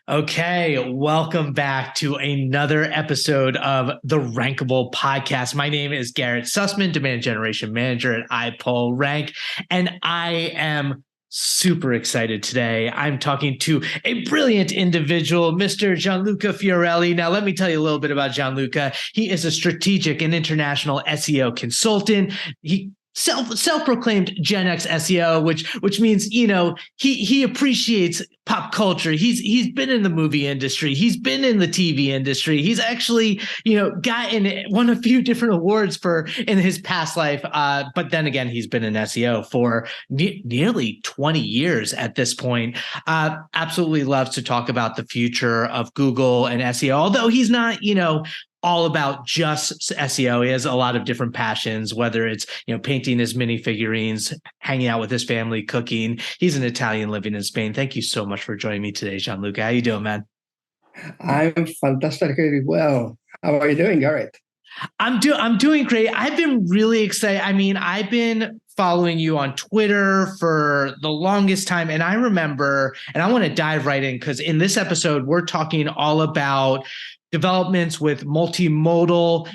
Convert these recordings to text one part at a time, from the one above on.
Okay, welcome back to another episode of the Rankable podcast. My name is Garrett Sussman, Demand Generation Manager at iPullRank, and I am super excited today. I'm talking to a brilliant individual, Mr. Gianluca Fiorelli. Now, let me tell you a little bit about Gianluca. He is a strategic and international SEO consultant. He self-proclaimed Gen X SEO, which means he appreciates pop culture. He's been in the movie industry. He's been in the TV industry. He's actually won a few different awards for in his past life. But then again, he's been in SEO for nearly 20 years at this point. Absolutely loves to talk about the future of Google and SEO. Although he's not all about just SEO. He has a lot of different passions, whether it's, painting his mini figurines, hanging out with his family, cooking. He's an Italian living in Spain. Thank you so much for joining me today, Gianluca. How you doing, man? I'm fantastically well. How are you doing, Garrett? I'm doing great. I've been really excited. I mean, I've been following you on Twitter for the longest time. And I remember, and I want to dive right in because in this episode, we're talking all about developments with multimodal,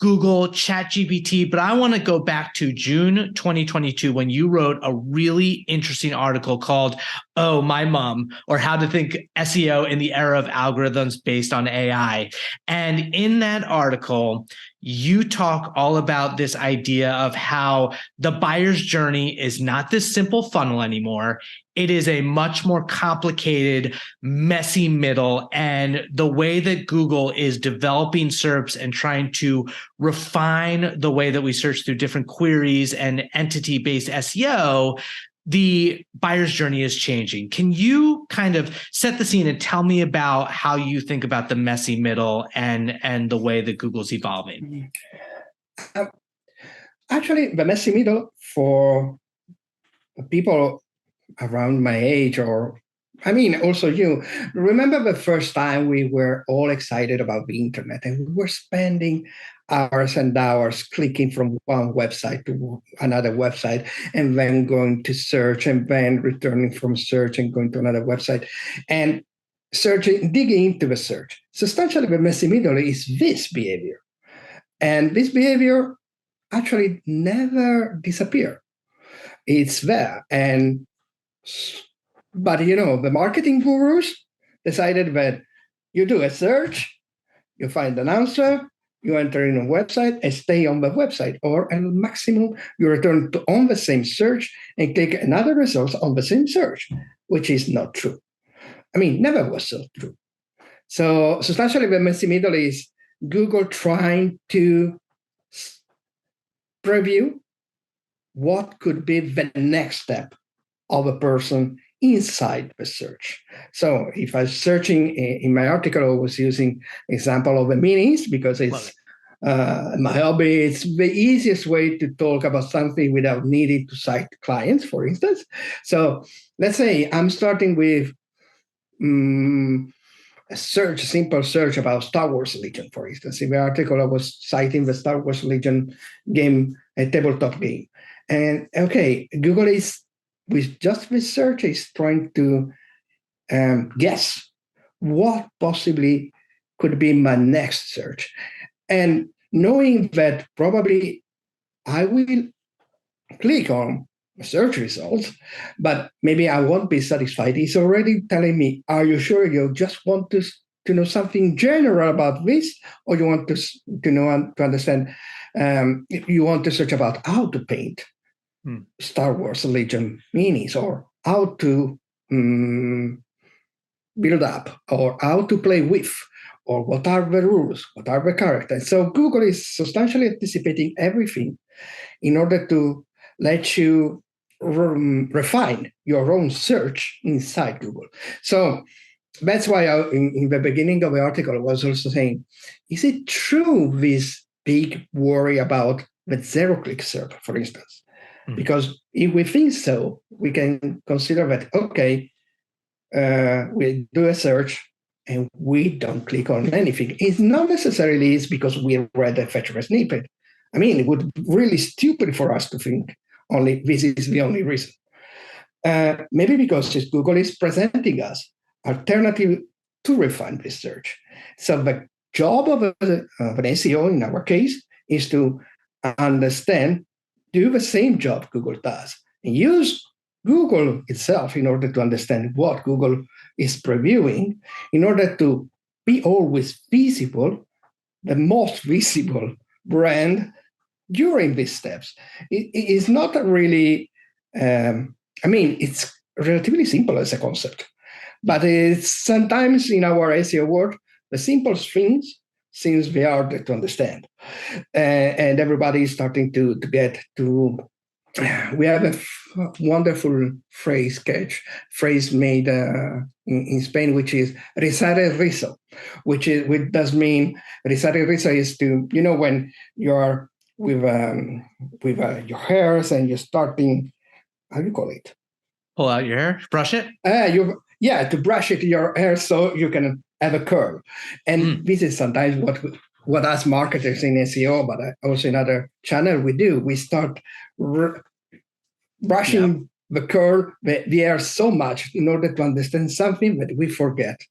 Google, ChatGPT, but I want to go back to June 2022 when you wrote a really interesting article called "Oh, My Mom," or How to Think SEO in the Era of Algorithms Based on AI. And in that article, you talk all about this idea of how the buyer's journey is not this simple funnel anymore. It is a much more complicated, messy middle. And the way that Google is developing SERPs and trying to refine the way that we search through different queries and entity-based SEO, the buyer's journey is changing. Can you kind of set the scene and tell me about how you think about the messy middle and the way that Google's evolving? Actually, the messy middle for people around my age, also you, remember the first time we were all excited about the internet and we were spending hours and hours clicking from one website to another website and then going to search and then returning from search and going to another website and digging into the search. Substantially, the messy middle is this behavior. And this behavior actually never disappears. It's there. But the marketing gurus decided that you do a search, you find an answer, you enter in a website and stay on the website, or at maximum you return on the same search and click another result on the same search, which is not true. I mean, never was so true. So substantially, the messy middle is Google trying to preview what could be the next step of a person inside the search. So if I was searching in my article, I was using example of the minis because it's my hobby. It's the easiest way to talk about something without needing to cite clients, for instance. So let's say I'm starting with a simple search about Star Wars Legion, for instance. In the article, I was citing the Star Wars Legion game, a tabletop game. And okay, Google is, with just research, is trying to guess what possibly could be my next search. And knowing that probably I will click on search results, but maybe I won't be satisfied. It's already telling me, are you sure you just want to know something general about this, or you want to know and to understand, if you want to search about how to paint Star Wars Legion minis, or how to build up, or how to play with, or what are the rules, what are the characters. So Google is substantially anticipating everything in order to let you refine your own search inside Google. So that's why in the beginning of the article, I was also saying, is it true this big worry about the zero-click SERP, for instance? Because if we think so, we can consider that, okay, we do a search and we don't click on anything. It's not necessarily because we read a feature snippet. I mean, it would be really stupid for us to think only this is the only reason. Maybe because Google is presenting us alternative to refine research. So the job of an SEO in our case is to understand, do the same job Google does, and use Google itself in order to understand what Google is previewing, in order to be always visible, the most visible brand during these steps. It is not really, it's relatively simple as a concept, but it's sometimes in our SEO world, the simplest things seems very hard to understand. And everybody is starting to get to, we have a wonderful phrase made in Spain, which is rizar el rizo, which does mean, rizar el rizo is to, when you're with your hairs and you're starting, how do you call it? Pull out your hair, brush it? To brush it your hair so you can have a curl. And this is sometimes what us marketers in SEO, but also in other channel we do. We start brushing the curl, the hair so much in order to understand something that we forget.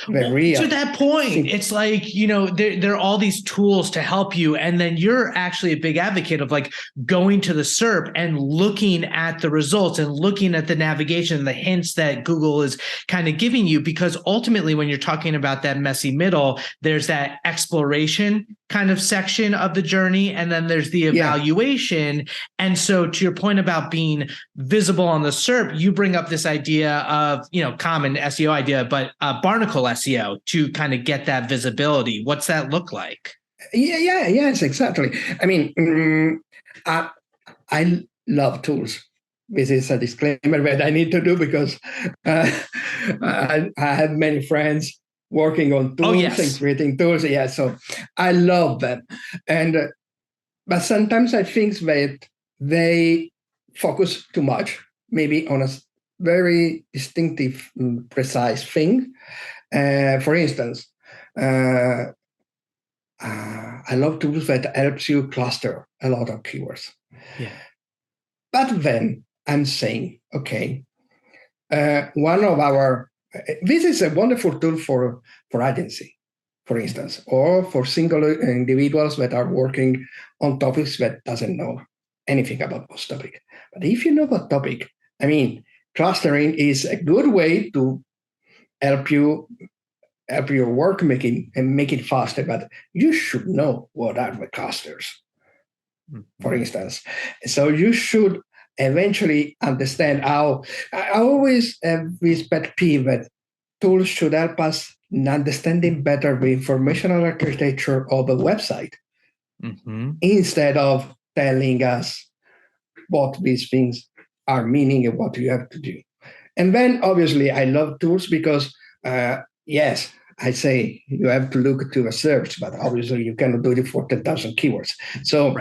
To that point, it's like, there are all these tools to help you. And then you're actually a big advocate of like going to the SERP and looking at the results and looking at the navigation, the hints that Google is kind of giving you, because ultimately when you're talking about that messy middle, there's that exploration kind of section of the journey. And then there's the evaluation. And so to your point about being visible on the SERP, you bring up this idea of, common SEO idea, but Barnacle SEO to kind of get that visibility. What's that look like? Yes, exactly. I mean, I love tools. This is a disclaimer that I need to do because I have many friends working on tools and creating tools. Yeah, so I love them. But sometimes I think that they focus too much, maybe on a very distinctive, precise thing. For instance, I love tools that helps you cluster a lot of keywords. Yeah. But then I'm saying, okay, this is a wonderful tool for agency, for instance, or for single individuals that are working on topics that doesn't know anything about those topics. But if you know that topic, clustering is a good way to help your work make it faster. But you should know what are the clusters, for instance. So you should eventually understand how. I always have this pet peeve that tools should help us in understanding better the informational architecture of a website, instead of telling us what these things are meaning and what you have to do. And then obviously I love tools because yes, I say you have to look to a search, but obviously you cannot do it for 10,000 keywords. So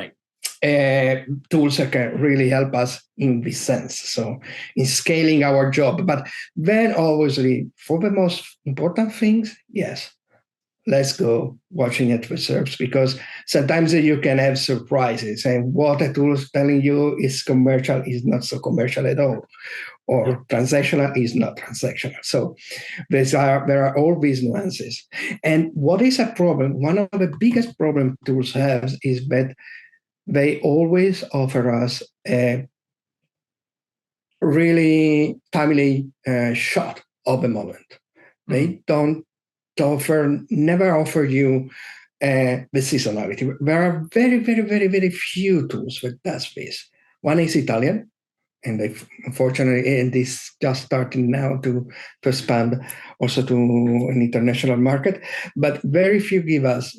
tools can really help us in this sense. So in scaling our job, but then obviously for the most important things, yes, let's go watching it research, because sometimes you can have surprises and what a tool is telling you is commercial is not so commercial at all, or transactional is not transactional. So there are all these nuances. And what is a problem? One of the biggest problems tools have is that they always offer us a really timely shot of the moment. They never offer you the seasonality. There are very, very, very, very few tools that does this. One is Italian, and unfortunately, and this just starting now to expand also to an international market. But very few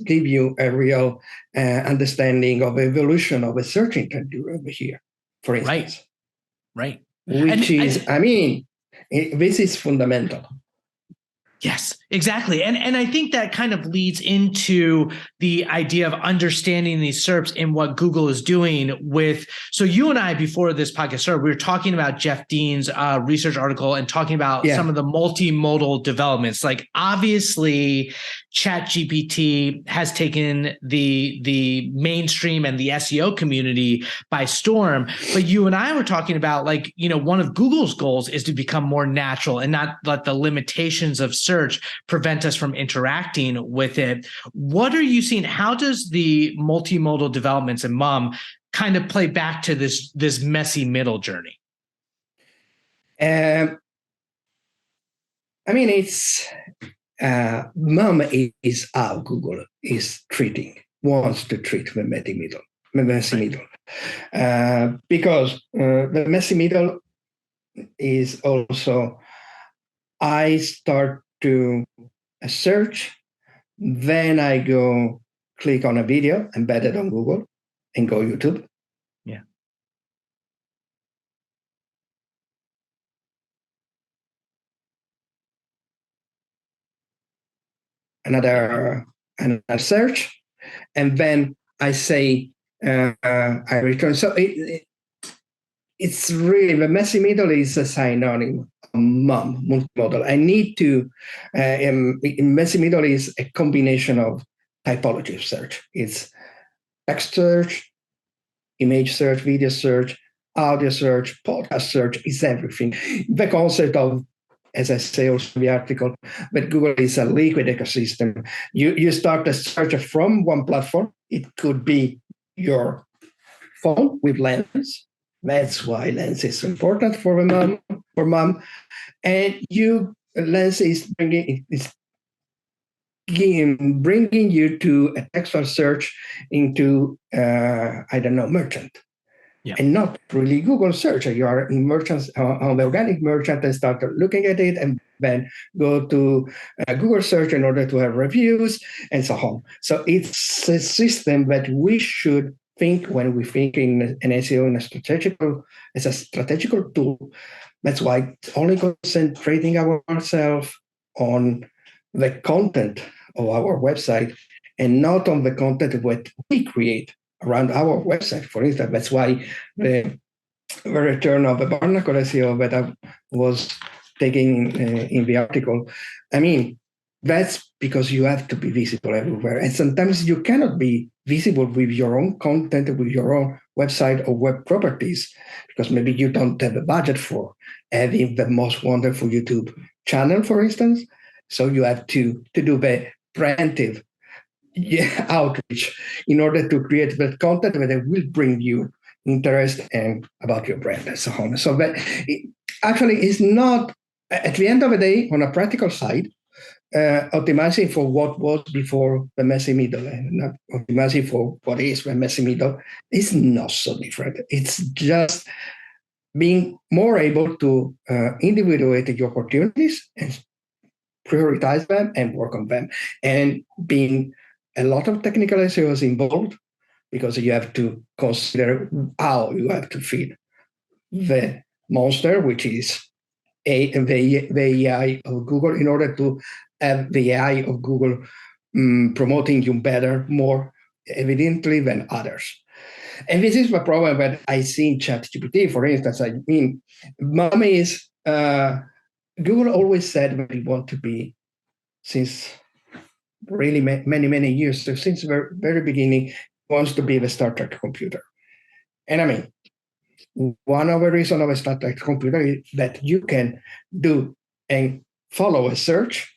give you a real understanding of evolution of a search intent over here, for instance. Right. Which this is fundamental. Yes. Exactly. And I think that kind of leads into the idea of understanding these SERPs and what Google is doing with. So you and I, before this podcast started, we were talking about Jeff Dean's research article and talking about some of the multimodal developments. Like obviously ChatGPT has taken the mainstream and the SEO community by storm. But you and I were talking about like, one of Google's goals is to become more natural and not let the limitations of search prevent us from interacting with it. What are you seeing? How does the multimodal developments in MUM kind of play back to this messy middle journey? I mean, it's MUM is how Google wants to treat the messy middle. Because the messy middle is also, I start to search, then I go click on a video embedded on Google and go YouTube. Yeah. Another search, and then I say I return. So it's really, the messy middle is a synonym of MUM, multimodal. I need to, messy middle is a combination of typology of search. It's text search, image search, video search, audio search, podcast search, is everything. The concept of, as I say also in the article, that Google is a liquid ecosystem. You start a search from one platform. It could be your phone with Lens. That's why Lens is important for MUM. And Lens is bringing you to a textual search into, merchant. Yeah. And not really Google search. You are in merchants on the organic merchant and start looking at it, and then go to Google search in order to have reviews and so on. So it's a system that we should think when we think in an SEO as a strategical tool. That's why it's only concentrating ourselves on the content of our website and not on the content that we create around our website. For instance, that's why the return of the Barnacle SEO that I was taking in the article, I mean, that's because you have to be visible everywhere. And sometimes you cannot be visible with your own content, with your own website or web properties, because maybe you don't have a budget for having the most wonderful YouTube channel, for instance. So you have to do the preemptive outreach in order to create that content that will bring you interest and about your brand and so on. So that actually is not, at the end of the day, on a practical side, optimizing for what was before the messy middle and not optimizing for what is the messy middle is not so different. It's just being more able to individuate your opportunities and prioritize them and work on them, and being a lot of technical SEO is involved, because you have to consider how you have to feed the monster, which is the AI of Google, in order to have the AI of Google promoting you better, more evidently than others. And this is the problem that I see in ChatGPT, for instance. I mean, MUM is, Google always said that we want to be, since really many years, so since the very beginning, wants to be the Star Trek computer. And I mean, one of the reasons of a Star Trek computer is that you can do and follow a search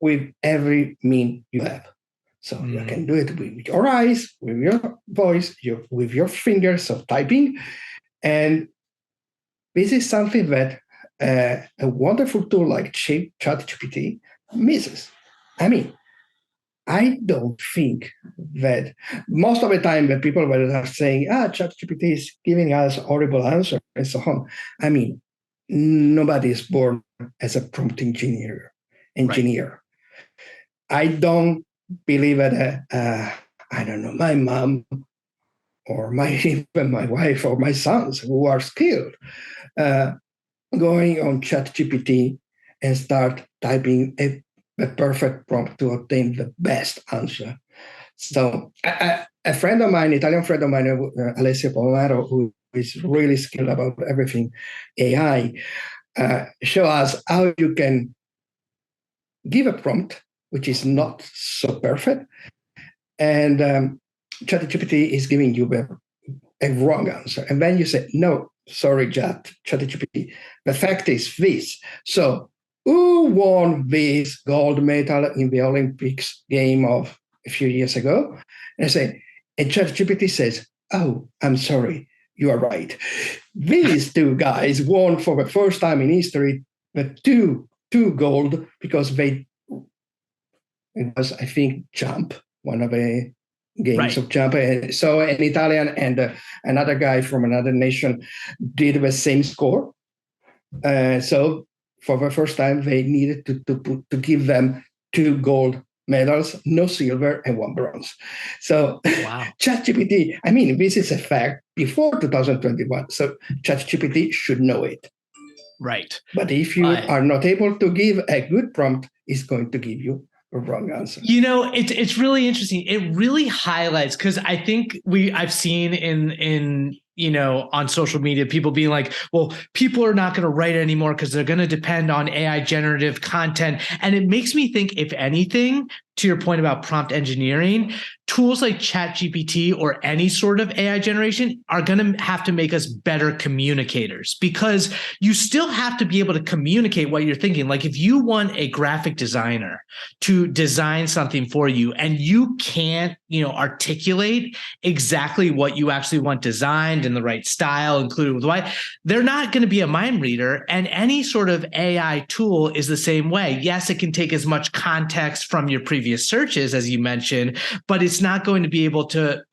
with every mean you have. So you can do it with your eyes, with your voice, with your fingers of typing. And this is something that a wonderful tool like ChatGPT misses. I mean, I don't think that most of the time the people that are saying, ChatGPT is giving us horrible answers and so on. I mean, nobody is born as a prompt engineer. Right. I don't believe that, I don't know, my mom or even my wife or my sons who are skilled, going on ChatGPT and start typing a perfect prompt to obtain the best answer. So a friend of mine, Italian friend of mine, Alessio Pomaro, who is really skilled about everything AI, show us how you can give a prompt which is not so perfect, and ChatGPT is giving you a wrong answer. And then you say, no, sorry, ChatGPT, the fact is this. So who won this gold medal in the Olympics game of a few years ago? And ChatGPT says, oh, I'm sorry, you are right. These two guys won for the first time in history the two gold because it was, I think, jump, one of the games of jump. So an Italian and another guy from another nation did the same score. So for the first time, they needed to give them 2 gold medals, no silver and 1 bronze. So ChatGPT, I mean, this is a fact before 2021. So ChatGPT should know it. Right. But if you are not able to give a good prompt, it's going to give you a wrong answer. You know, it's really interesting. It really highlights, because I think I've seen in on social media, people being like, well, people are not going to write anymore because they're going to depend on AI generative content. And it makes me think, if anything, to your point about prompt engineering, tools like ChatGPT or any sort of AI generation are going to have to make us better communicators, because you still have to be able to communicate what you're thinking. Like if you want a graphic designer to design something for you and you can't, articulate exactly what you actually want designed in the right style, included with why, they're not going to be a mind reader. And any sort of AI tool is the same way. Yes, it can take as much context from your previous searches, as you mentioned, but it's not going to be able to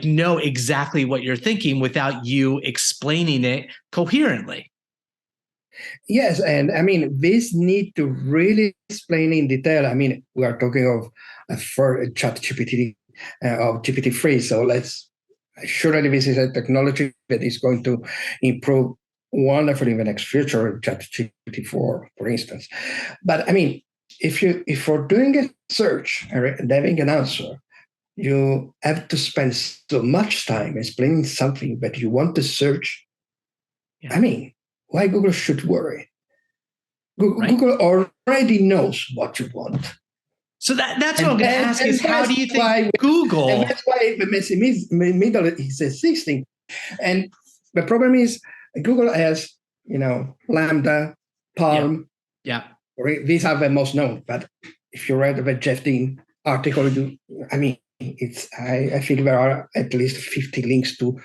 know exactly what you're thinking without you explaining it coherently. Yes, and I mean, this need to really explain in detail. I mean, we are talking of for ChatGPT of GPT-3, so surely this is a technology that is going to improve wonderfully in the next future, ChatGPT-4, for instance. But I mean, if for doing a search and having an answer, you have to spend so much time explaining something that you want to search. Yeah. I mean, why Google should worry? Google already knows what you want. So that's what I'm going to ask is, how do you think Google? And that's why the messy middle is existing. And the problem is Google has, Lambda, Palm. Yeah. These are the most known. But if you read the Jeff Dean article, I mean, I think there are at least 50 links to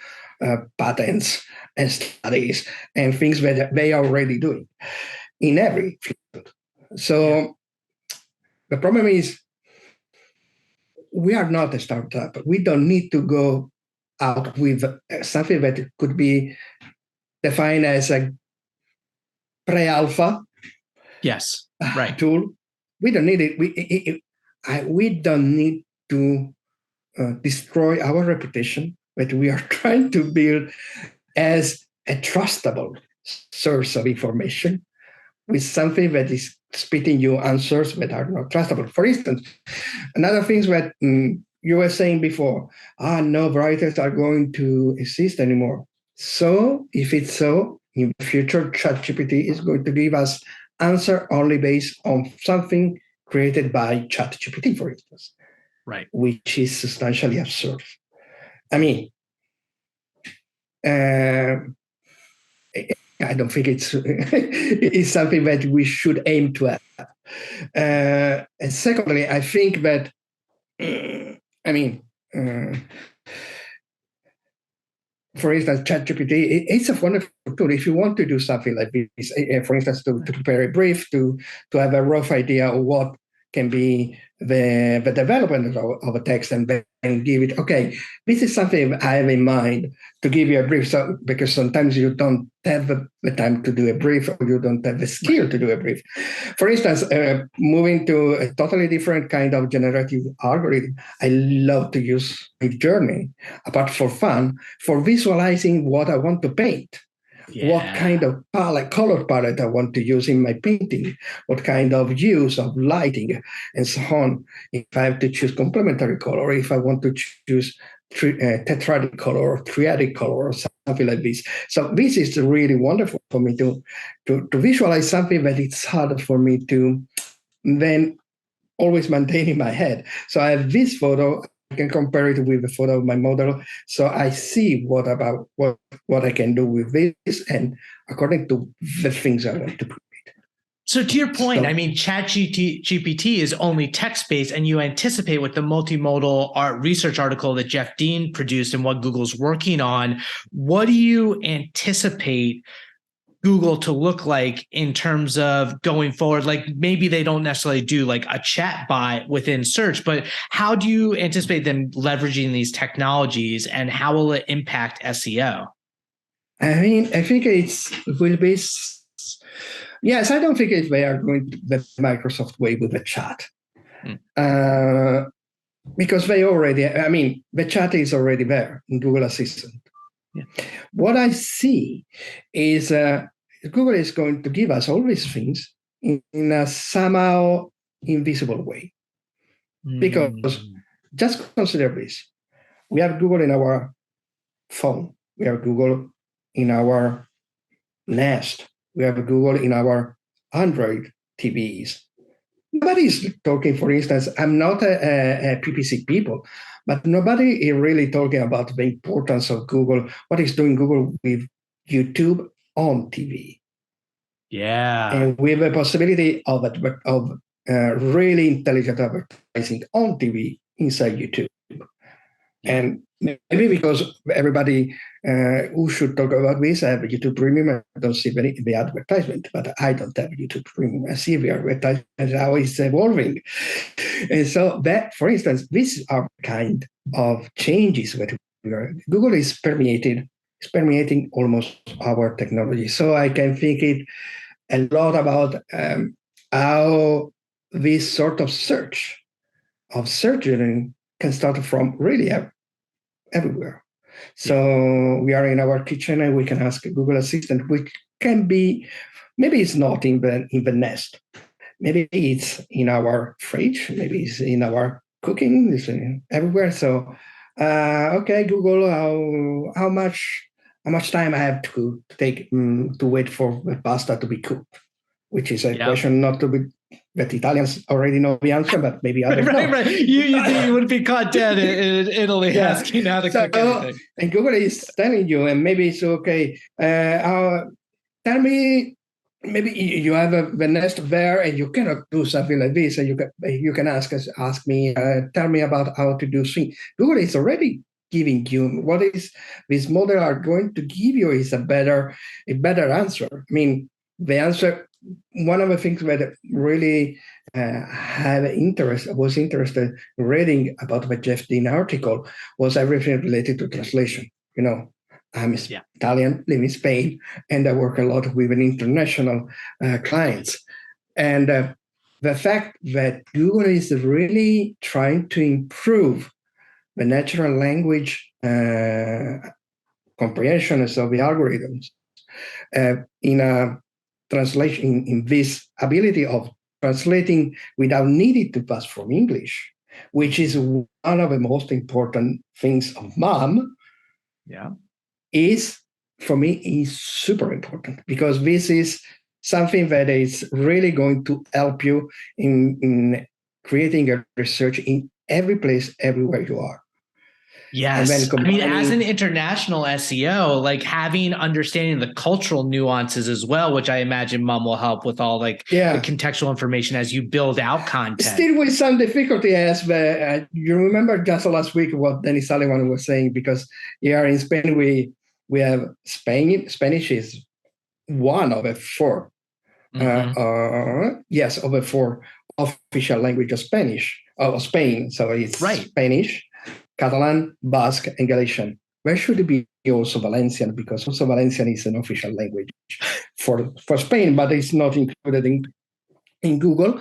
patents and studies and things that they are already doing in every field. So the problem is we are not a startup. We don't need to go out with something that could be defined as a pre-alpha tool. We don't need it. We don't need to destroy our reputation that we are trying to build as a trustable source of information with something that is spitting you answers that are not trustable. For instance, another thing that you were saying before, no writers are going to exist anymore. So if it's so, in the future, ChatGPT is going to give us answer only based on something created by ChatGPT, for instance. Right. Which is substantially absurd. I mean, I don't think it's something that we should aim to have. And secondly, I think that, for instance, ChatGPT, it's a wonderful tool. If you want to do something like this, for instance, to prepare a brief, to have a rough idea of what can be the development of a text, and then give it, okay, this is something I have in mind to give you a brief, because sometimes you don't have the time to do a brief, or you don't have the skill to do a brief. For instance, moving to a totally different kind of generative algorithm, I love to use Midjourney, apart for fun, for visualizing what I want to paint. what kind of color palette I want to use in my painting, what kind of use of lighting, and so on. If I have to choose complementary color, if I want to choose tetradic color or triadic color or something like this. So this is really wonderful for me to visualize something that it's hard for me to then always maintain in my head. So I have this photo. I can compare it with the photo of my model, so I see what I can do with this, and according to the things I want to create. So to your point, I mean, ChatGPT is only text-based, and you anticipate with the multimodal art research article that Jeff Dean produced and what Google's working on. What do you anticipate Google to look like in terms of going forward? Like maybe they don't necessarily do like a chat bot within search, but how do you anticipate them leveraging these technologies, and how will it impact SEO? I mean, I think it will be. Yes, I don't think they are going the Microsoft way with the chat. Because they already, I mean, the chat is already there in Google Assistant. Yeah. What I see is Google is going to give us all these things in a somehow invisible way. Because just consider this. We have Google in our phone. We have Google in our Nest. We have Google in our Android TVs. Nobody's talking, for instance, I'm not a PPC people, but nobody is really talking about the importance of Google, what is doing Google with YouTube on TV. Yeah. And with the possibility of really intelligent advertising on TV inside YouTube. And maybe because everybody who should talk about this have YouTube Premium, I don't see the advertisement, but I don't have YouTube Premium. I see the advertisement, how it's evolving. And so that, for instance, these are kind of changes that Google is permeating almost our technology. So I can think it a lot about how this sort of search engine can start from really everywhere. So we are in our kitchen and we can ask Google Assistant, which can be, maybe it's not in the Nest. Maybe it's in our fridge. Maybe it's in our cooking. It's everywhere. So, okay, Google, how much time I have to take to wait for the pasta to be cooked? Which is a question not to be that Italians already know the answer, but maybe others don't. Right. You would be caught dead in Italy asking how to cook anything. And Google is telling you, and maybe it's okay. Tell me, maybe you have the Nest there, and you cannot do something like this, and you can ask me, tell me about how to do things. Google is already giving you what is this model are going to give you is a better answer. I mean, the answer. One of the things that really was interested in reading about the Jeff Dean article was everything related to translation. You know, I'm Italian, live in Spain, and I work a lot with an international clients. And the fact that Google is really trying to improve the natural language comprehension of the algorithms in a translation, in this ability of translating without needing to pass from English, which is one of the most important things of MOM, is for me is super important, because this is something that is really going to help you in creating a research in every place, everywhere you are. Yes. I mean, as an international SEO, like having understanding the cultural nuances as well, which I imagine MOM will help with all the contextual information as you build out content. Still with some difficulty, as you remember just last week what Danny Sullivan was saying, because here in Spain, we have Spanish is one of the four. Of the four official languages of Spain. So it's Spanish, Catalan, Basque, and Galician. There should be also Valencian, because also Valencian is an official language for Spain, but it's not included in Google.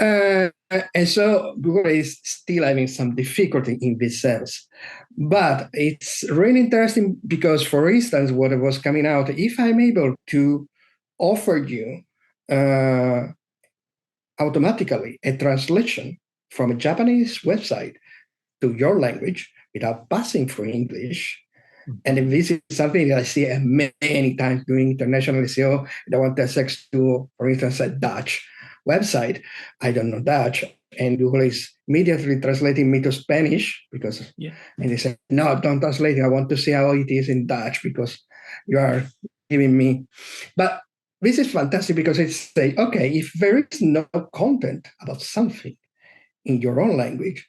And so Google is still having some difficulty in this sense. But it's really interesting because, for instance, what was coming out, if I'm able to offer you automatically a translation from a Japanese website to your language without passing through English, and this is something that I see many times doing international SEO. I want to access to, for instance, a Dutch website. I don't know Dutch, and Google is immediately translating me to Spanish because, and they say, no, don't translate it. I want to see how it is in Dutch because you are giving me. But this is fantastic because it's say, okay, if there is no content about something in your own language,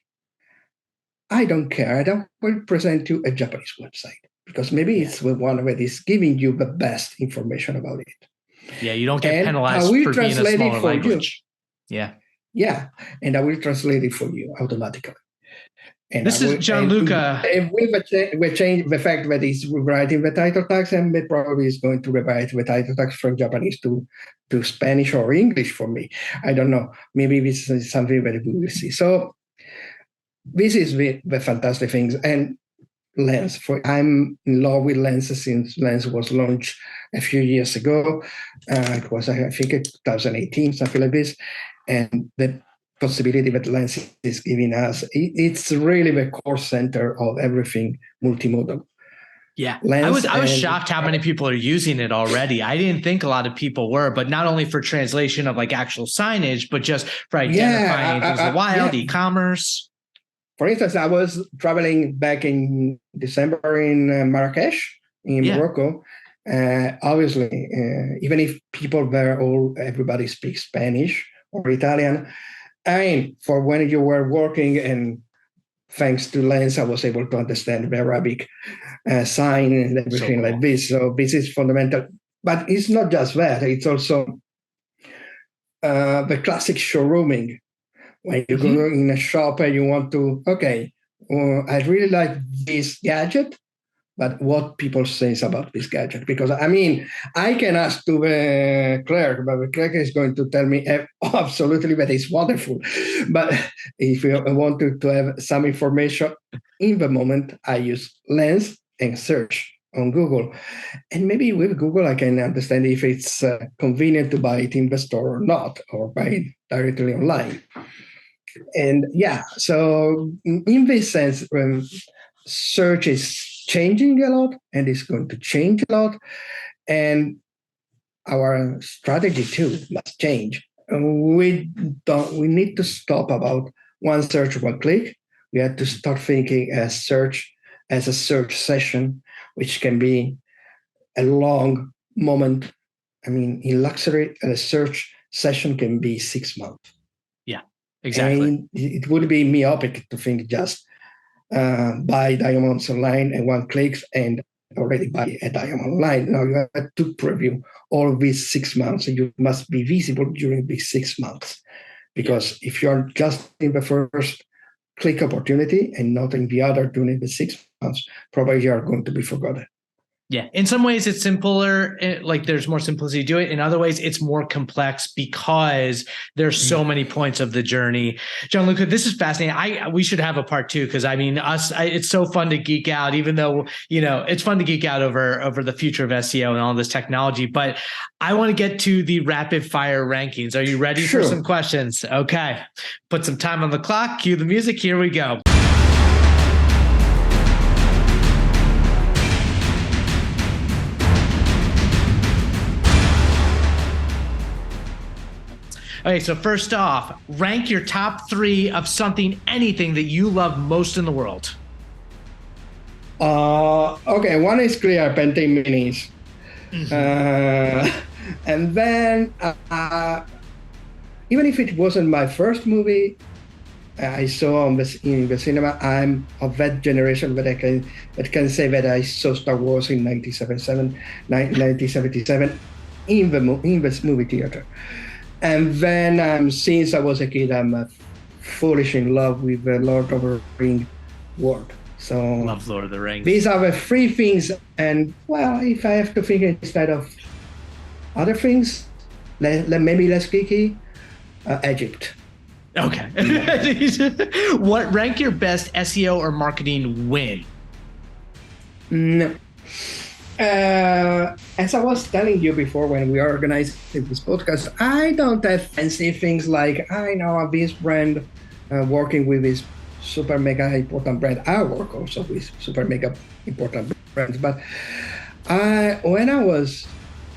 I don't care. I will present you a Japanese website because maybe it's the one that is giving you the best information about it. Yeah, you don't get penalized for being a smaller language. Yeah, and I will translate it for you automatically. And this is Gianluca. And we change the fact that it's rewriting the title tags, and it probably is going to rewrite the title tags from Japanese to Spanish or English for me. I don't know. Maybe this is something that we will see. So this is the fantastic things. And Lens, I'm in love with Lens since Lens was launched a few years ago. It was, I think, 2018, something like this. And the possibility that Lens is giving us, it's really the core center of everything multimodal. Yeah, Lens I was shocked how many people are using it already. I didn't think a lot of people were, but not only for translation of like actual signage, but just for identifying things in the wild, e-commerce. For instance, I was traveling back in December in Marrakesh, in Morocco. Obviously, even if people there, everybody speaks Spanish or Italian. I mean, for when you were working, and thanks to Lens, I was able to understand the Arabic sign and everything like this. So this is fundamental. But it's not just that. It's also the classic showrooming. When you go in a shop and you want to, I really like this gadget, but what people say about this gadget? Because, I mean, I can ask to the clerk, but the clerk is going to tell me absolutely that it's wonderful. But if you want to have some information in the moment, I use Lens and search on Google. And maybe with Google, I can understand if it's convenient to buy it in the store or not, or buy it directly online. And so in this sense, search is changing a lot and it's going to change a lot. And our strategy too must change. We need to stop about one search, one click. We have to start thinking search as a search session, which can be a long moment. I mean, in luxury, a search session can be 6 months. Exactly. And it would be myopic to think just buy diamonds online and one clicks and already buy a diamond online. Now you have to preview all of these 6 months, and you must be visible during these 6 months. Because if you're just in the first click opportunity and not in the other during the 6 months, probably you are going to be forgotten. Yeah. In some ways it's simpler, like there's more simplicity to it. In other ways it's more complex because there's so many points of the journey. Gianluca, this is fascinating. We should have a part 2 because I mean it's so fun to geek out, even though, it's fun to geek out over the future of SEO and all this technology, but I want to get to the rapid fire rankings. Are you ready for some questions? Okay. Put some time on the clock, cue the music. Here we go. Okay, so first off, rank your top 3 of anything that you love most in the world. One is clear, Pantene Minis. And then, even if it wasn't my first movie I saw in the cinema, I'm of that generation that can say that I saw Star Wars in 1977 in the movie theater. And then since I was a kid, I'm foolish in love with the Lord of the Rings world. So love Lord of the Rings. These are the 3 things. And well, if I have to think instead of other things, maybe less geeky, Egypt. Okay. What rank your best SEO or marketing win? No. As I was telling you before when we organized this podcast, I don't have fancy things like I know this brand working with this super mega important brand. I work also with super mega important brands. But when I was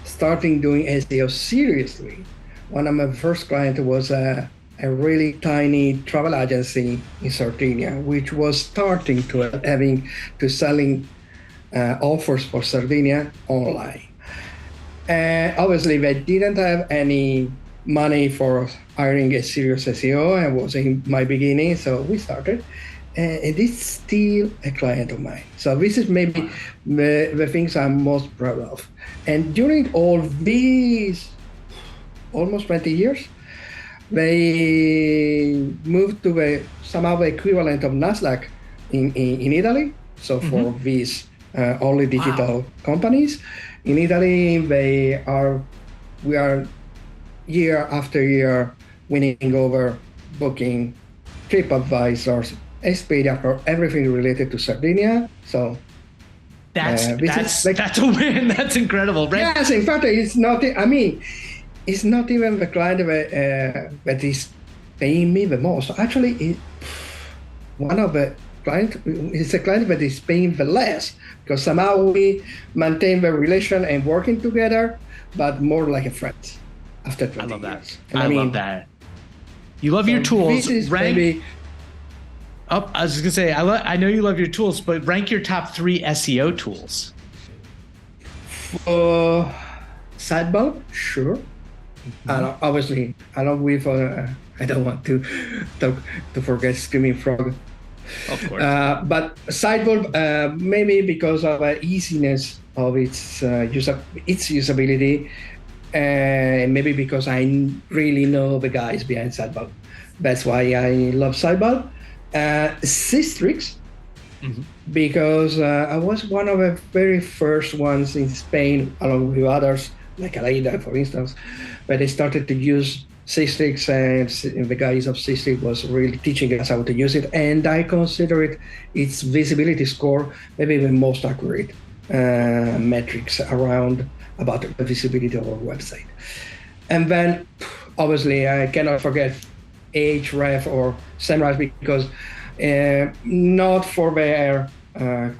starting doing SEO seriously, one of my first clients was a really tiny travel agency in Sardinia, which was starting to selling offers for Sardinia online. And obviously, they didn't have any money for hiring a serious SEO. I was in my beginning, so we started. And it is still a client of mine. So this is maybe the things I'm most proud of. And during all these almost 20 years, they moved to somehow the equivalent of NASDAQ in Italy. So for these only digital companies. In Italy, we are year after year winning over Booking, TripAdvisor, Expedia for everything related to Sardinia. So that's a win. That's incredible, right? Yes, in fact, it's not. I mean, it's not even the client that is paying me the most. Actually, one of the client is a client that is paying the less because somehow we maintain the relation and working together, but more like a friend after 20 years. I love that. I love that. You love your tools. Rank. I was just gonna say I know you love your tools, but rank your top 3 SEO tools. Sidebar, sure. Obviously, I don't want to forget Screaming Frog. Of course. But Sidebar, maybe because of the easiness of its usability, maybe because I really know the guys behind Sidebar. That's why I love Sidebar. Systrix, because I was one of the very first ones in Spain, along with others, like Aleida, for instance, but they started to use Systrix, and the guys of Systrix was really teaching us how to use it, and I consider its visibility score maybe the most accurate metrics around about the visibility of our website. And then, obviously, I cannot forget Ahref or SEMrush, because not for their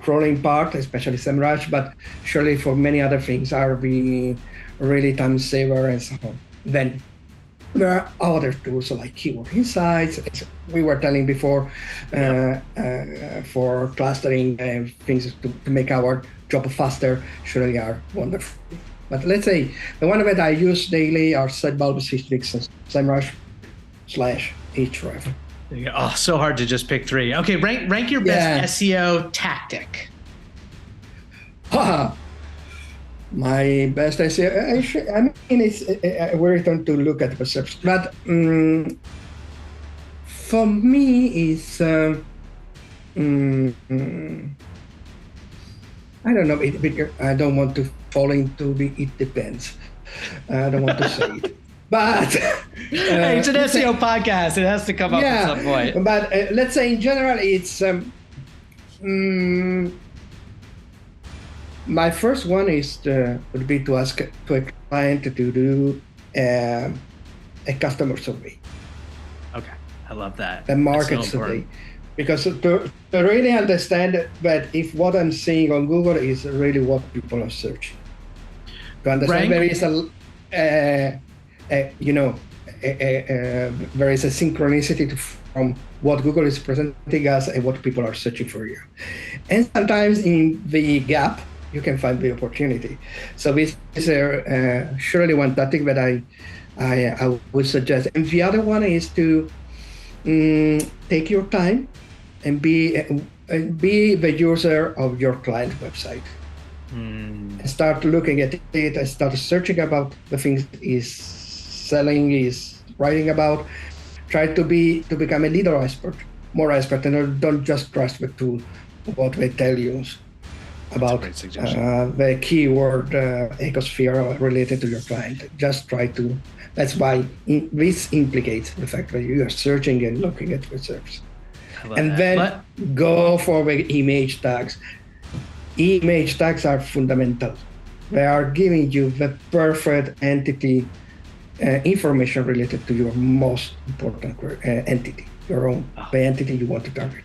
crawling part, especially SEMrush, but surely for many other things are the really time saver and so on. Then there are other tools like Keyword Insights, as we were telling before, for clustering things to make our job faster, surely are wonderful. But let's say the one that I use daily are Sidebar, Systrix, and SEMrush /Ahref. Oh, so hard to just pick 3. Okay, rank your best SEO tactic. My best SEO. I mean, it's we return to look at the search, but for me, it's I don't know. I don't want to fall into the it depends. I don't want to say it. But hey, it's an SEO podcast. It has to come up at some point. But let's say in general, it's my first one would be to ask to a client to do a customer survey. Okay, I love that. A market survey, because to really understand that if what I'm seeing on Google is really what people are searching. To understand there is there is a synchronicity from what Google is presenting us and what people are searching for here. And sometimes in the gap, you can find the opportunity. So this is surely one tactic that I would suggest. And the other one is to take your time and be the user of your client website. And start looking at it and start searching about the things is selling, is writing about. Try to become a little expert, more expert, and don't just trust the tool, what they tell you. about the keyword ecosphere related to your client. Just try to. That's why this implicates the fact that you are searching and looking at reserves. And then go for the image tags. Image tags are fundamental. They are giving you the perfect entity information related to your most important entity, your own, the entity you want to target.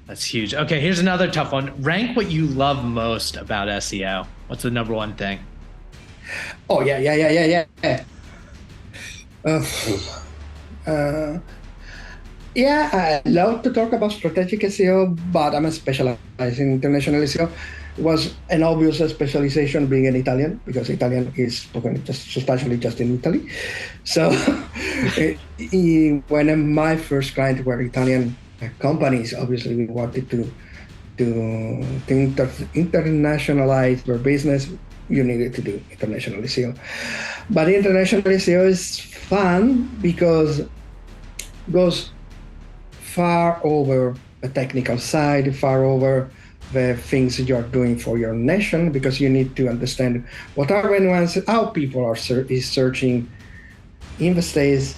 That's huge. Okay, here's another tough one. Rank what you love most about SEO. What's the number one thing? Oh, yeah. I love to talk about strategic SEO, but I'm specialized in international SEO. It was an obvious specialization being in Italian, because Italian is spoken substantially just in Italy. So when my first clients were Italian companies, obviously we wanted to internationalize their business. You needed to do international SEO. But international SEO is fun because it goes far over the technical side, far over the things you're doing for your nation, because you need to understand what are the nuances, how people are searching in the States,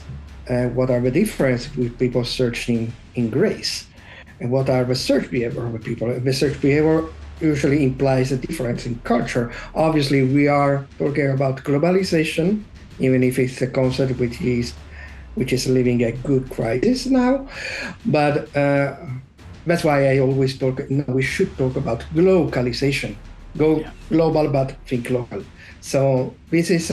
what are the differences with people searching in Greece, and what are the search behavior of the people. The search behavior usually implies a difference in culture. Obviously, we are talking about globalization, even if it's a concept which is living a good crisis now. But that's why I always talk, we should talk about globalization. Global, but think local. So this is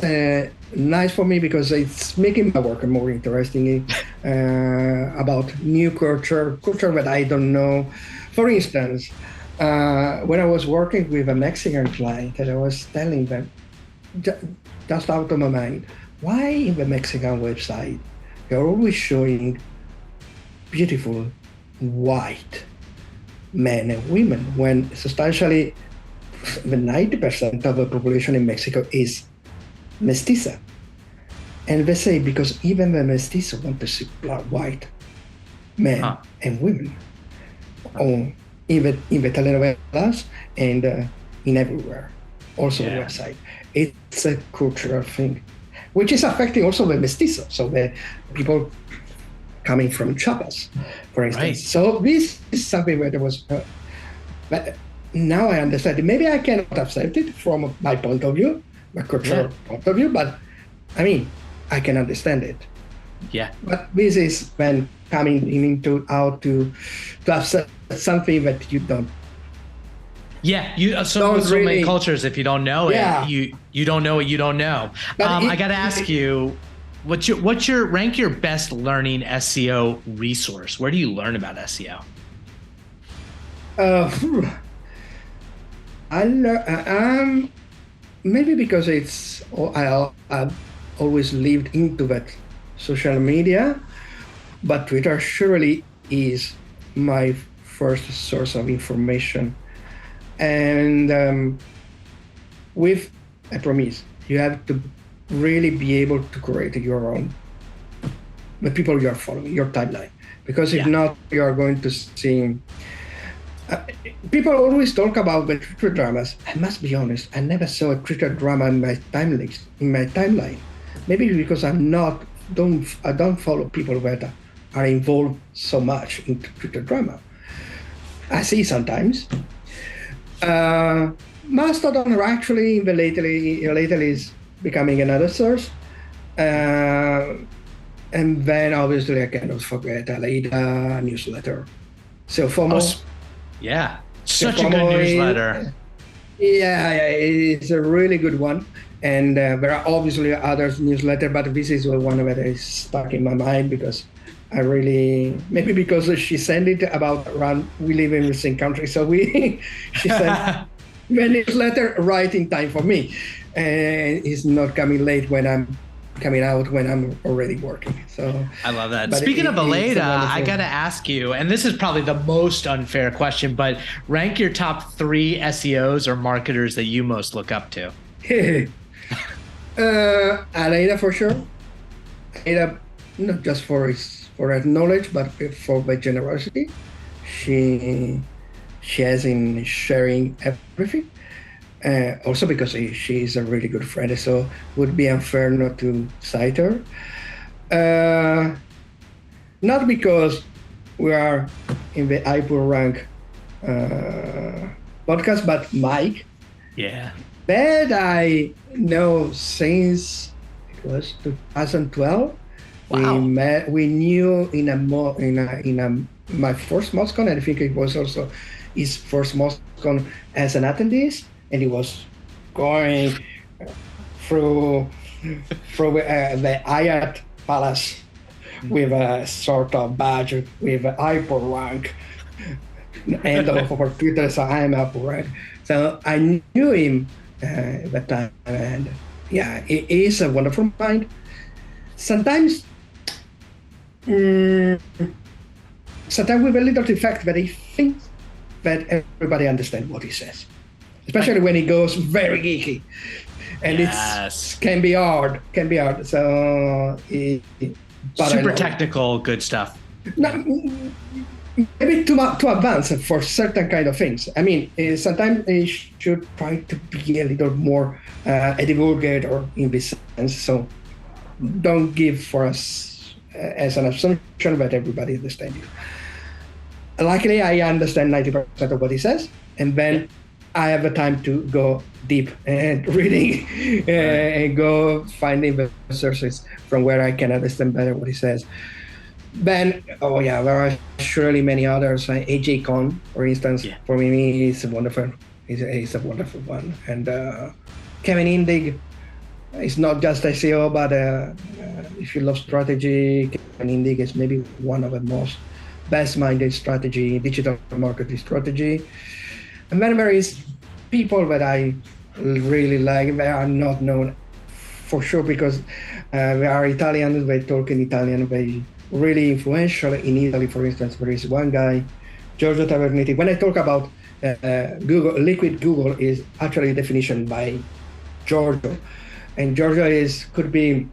nice for me because it's making my work more interesting about new culture that I don't know. For instance, when I was working with a Mexican client, and I was telling them, just out of my mind, why in the Mexican website they're always showing beautiful white men and women when substantially the 90% of the population in Mexico is mestiza? And they say because even the mestizo want to see white men and women in the telenovelas and in everywhere, also the website. It's a cultural thing, which is affecting also the mestizo, so the people coming from Chiapas, for instance. Right. So this is something where there was, but now I understand. Maybe I cannot accept it from my point of view, my cultural point of view, but I mean, I can understand it. Yeah. But this is when coming into how to accept something that you don't. Yeah, so many cultures, if you don't know it, you don't know what you don't know. I got to ask you, what's your rank your best learning SEO resource? Where do you learn about SEO? Maybe because I've always lived into that social media, but Twitter surely is my first source of information. And with a promise, you have to really be able to create your own, the people you are following, your timeline. Because if not, you are going to see. People always talk about the Twitter dramas. I must be honest, I never saw a Twitter drama in my timeline. Maybe because I don't follow people that are involved so much in Twitter drama. I see sometimes. Mastodon are actually lately is becoming another source. And then obviously I cannot forget Aleida newsletter. So such a good newsletter. It's a really good one. And there are obviously other newsletters, but this is one that is stuck in my mind because maybe because she sent it about around, we live in the same country, so she sent the newsletter right in time for me. And it's not coming late when I'm coming out, when I'm already working. So I love that. Speaking of Aleida, I got to ask you, and this is probably the most unfair question, but rank your top 3 SEOs or marketers that you most look up to. Aleida for sure. Aleida, not just for her knowledge, but for the generosity. She she has in sharing everything. Also because she is a really good friend, so would be unfair not to cite her. Not because we are in the iPullRank podcast, but Mike. Yeah. That I know since it was 2012. Wow. We knew in my first MosCon, and I think it was also his first MosCon as an attendee, and he was going through the Hyatt Palace with a sort of badge with iPullRank and over Twitter, so I'm iPullRank. So I knew him at that time, and yeah, he is a wonderful mind. Sometimes sometimes with a little effect that he thinks that everybody understands what he says, especially when he goes very geeky, and Yes. it can be hard. So, Super technical, good stuff. Maybe too advanced for certain kind of things. I mean, sometimes he should try to be a little more a divulgator in this sense. So don't give for us as an assumption that everybody understands you. Luckily, I understand 90% of what he says, and then I have the time to go deep and reading and go finding the sources from where I can understand better what he says. Then, there are surely many others. AJ Con, for instance, for me, is wonderful. He's a wonderful one. And Kevin Indig is not just SEO, but if you love strategy, Kevin Indig is maybe one of the most best-minded digital marketing strategy. And then there is people that I really like. They are not known for sure because they are Italian. They talk in Italian. They really influential in Italy. For instance, there is one guy, Giorgio Taverniti. When I talk about Google, liquid Google is actually a definition by Giorgio, and Giorgio could be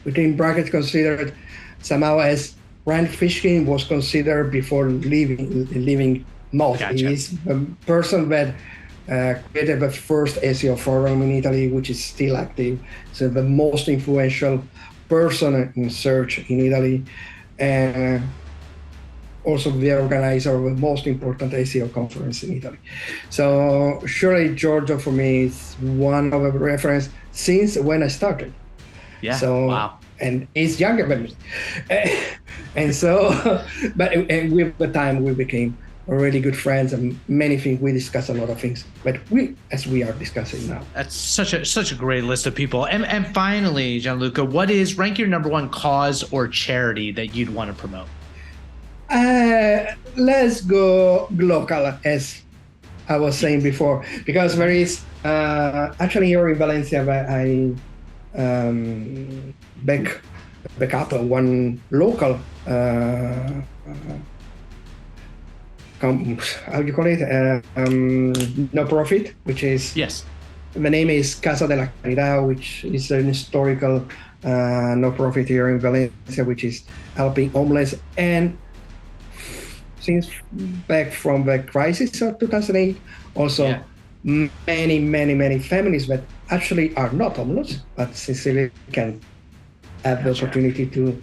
between brackets considered somehow as Rand Fishkin was considered before leaving Moz. Gotcha. He is a person that created the first SEO forum in Italy, which is still active. So the most influential person in search in Italy, and also the organizer of the most important SEO conference in Italy. So surely Giorgio for me is one of the reference since when I started. Yeah. So, wow. And he's younger than me. And so, and with the time we became really good friends, and many things we discuss a lot of things, but as we are discussing now. That's such a great list of people. And finally, Gianluca, rank your number one cause or charity that you'd want to promote? Let's go local, as I was saying before, because there is actually here in Valencia, I back up one local how do you call it? No profit, which is the name is Casa de la Caridad, which is an historical no profit here in Valencia, which is helping homeless and since back from the crisis of 2008, also many families that actually are not homeless, but sincerely can have the opportunity to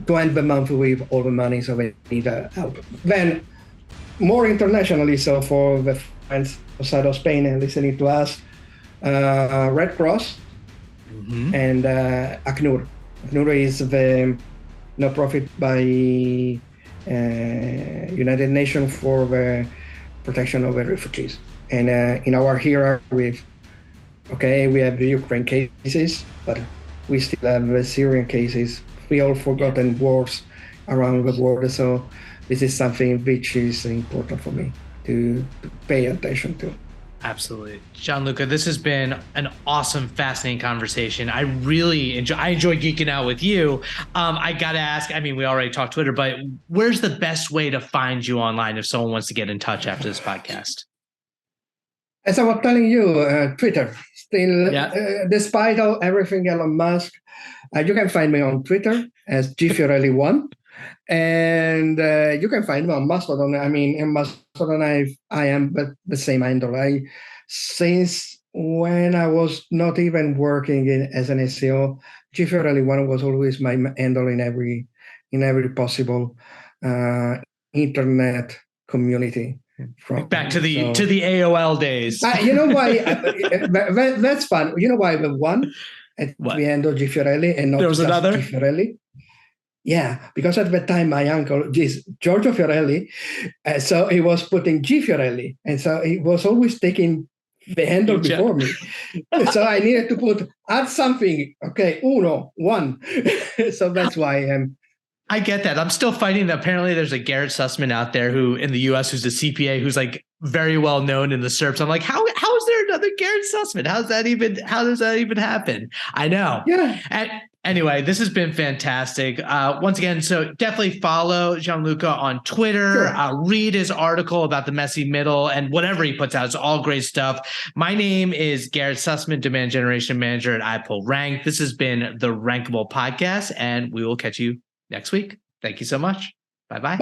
end the month with all the money, so they need help. Then, more internationally, so for the friends outside of Spain and listening to us, Red Cross and ACNUR. ACNUR is the no-profit by United Nations for the protection of the refugees. And in our here, we have the Ukraine cases, but we still have the Syrian cases. We all forgotten wars around the world, so this is something which is important for me to pay attention to. Absolutely. Gianluca, this has been an awesome, fascinating conversation. I really enjoy geeking out with you. I got to ask, I mean, we already talked Twitter, but where's the best way to find you online if someone wants to get in touch after this podcast? As I was telling you, Twitter. Still, despite everything Elon Musk, you can find me on Twitter as gfiorelli1. And you can find me on Mastodon. I mean, in Mastodon, I am but the same handle. Since when I was not even working as an SEO, G Fiorelli one was always my handle in every possible internet community. Back to the AOL days. You know why? That's fun. You know why I have one at the end of G Fiorelli and not there was just another? G Fiorelli? Yeah, because at the time my uncle is Giorgio Fiorelli, so he was putting G Fiorelli, and so he was always taking the handle before me. So I needed to add something. Okay, one. So that's why I am. I get that. I'm still fighting that. Apparently there's a Garrett Sussman out there who in the US who's a CPA who's like very well known in the SERPs. I'm like, how is there another Garrett Sussman? How does that even happen? I know. Yeah. And anyway, this has been fantastic. Once again, so definitely follow Gianluca on Twitter. Sure. Read his article about the messy middle and whatever he puts out. It's all great stuff. My name is Garrett Sussman, Demand Generation Manager at iPullRank. This has been the Rankable Podcast, and we will catch you next week. Thank you so much. Bye-bye.